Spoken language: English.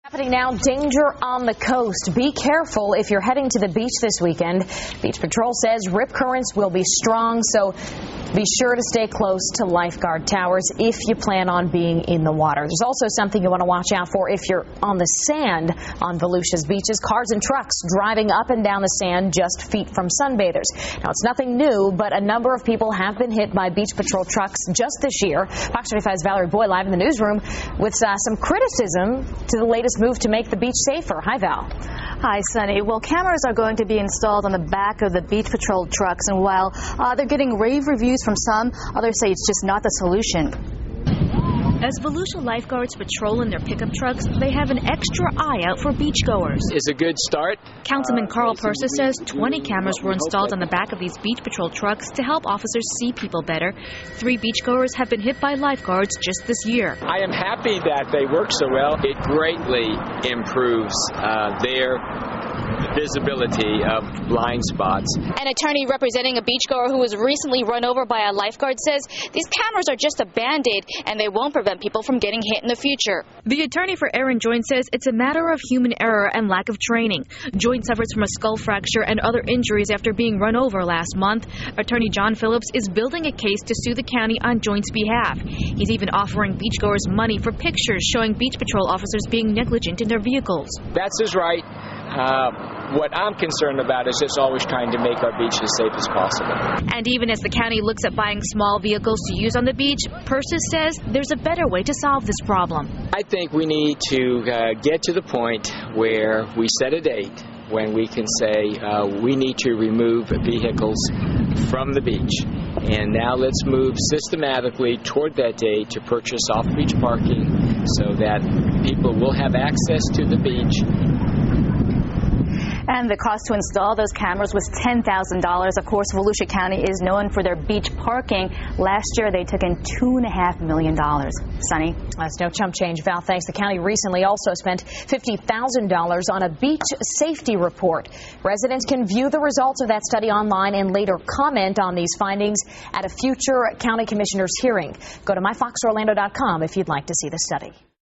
Happening now, danger on the coast. Be careful if you're heading to the beach this weekend. Beach Patrol says rip currents will be strong, so be sure to stay close to lifeguard towers if you plan on being in the water. There's also something you want to watch out for if you're on the sand on Volusia's beaches. Cars and trucks driving up and down the sand just feet from sunbathers. Now, it's nothing new, but a number of people have been hit by Beach Patrol trucks just this year. Fox 25's Valerie Boy live in the newsroom with some criticism to the latest move to make the beach safer. Hi, Val. Hi, Sunny. Well, cameras are going to be installed on the back of the Beach Patrol trucks, and while they're getting rave reviews from some, others say it's just not the solution. As Volusia lifeguards patrol in their pickup trucks, they have an extra eye out for beachgoers. It's a good start. Councilman Carl Persis says 20 cameras were installed on the back of these Beach Patrol trucks to help officers see people better. 3 beachgoers have been hit by lifeguards just this year. I am happy that they work so well. It greatly improves their visibility of blind spots. An attorney representing a beachgoer who was recently run over by a lifeguard says these cameras are just a band-aid and they won't prevent people from getting hit in the future. The attorney for Aaron Joynt says it's a matter of human error and lack of training. Joynt suffers from a skull fracture and other injuries after being run over last month. Attorney John Phillips is building a case to sue the county on Joynt's behalf. He's even offering beachgoers money for pictures showing Beach Patrol officers being negligent in their vehicles. That's his right. What I'm concerned about is just always trying to make our beach as safe as possible. And even as the county looks at buying small vehicles to use on the beach, Persis says there's a better way to solve this problem. I think we need to get to the point where we set a date when we can say we need to remove vehicles from the beach. And now let's move systematically toward that date to purchase off-beach parking so that people will have access to the beach. And the cost to install those cameras was $10,000. Of course, Volusia County is known for their beach parking. Last year, they took in $2.5 million. Sunny? That's no chump change, Val. Thanks. The county recently also spent $50,000 on a beach safety report. Residents can view the results of that study online and later comment on these findings at a future county commissioner's hearing. Go to myfoxorlando.com if you'd like to see the study.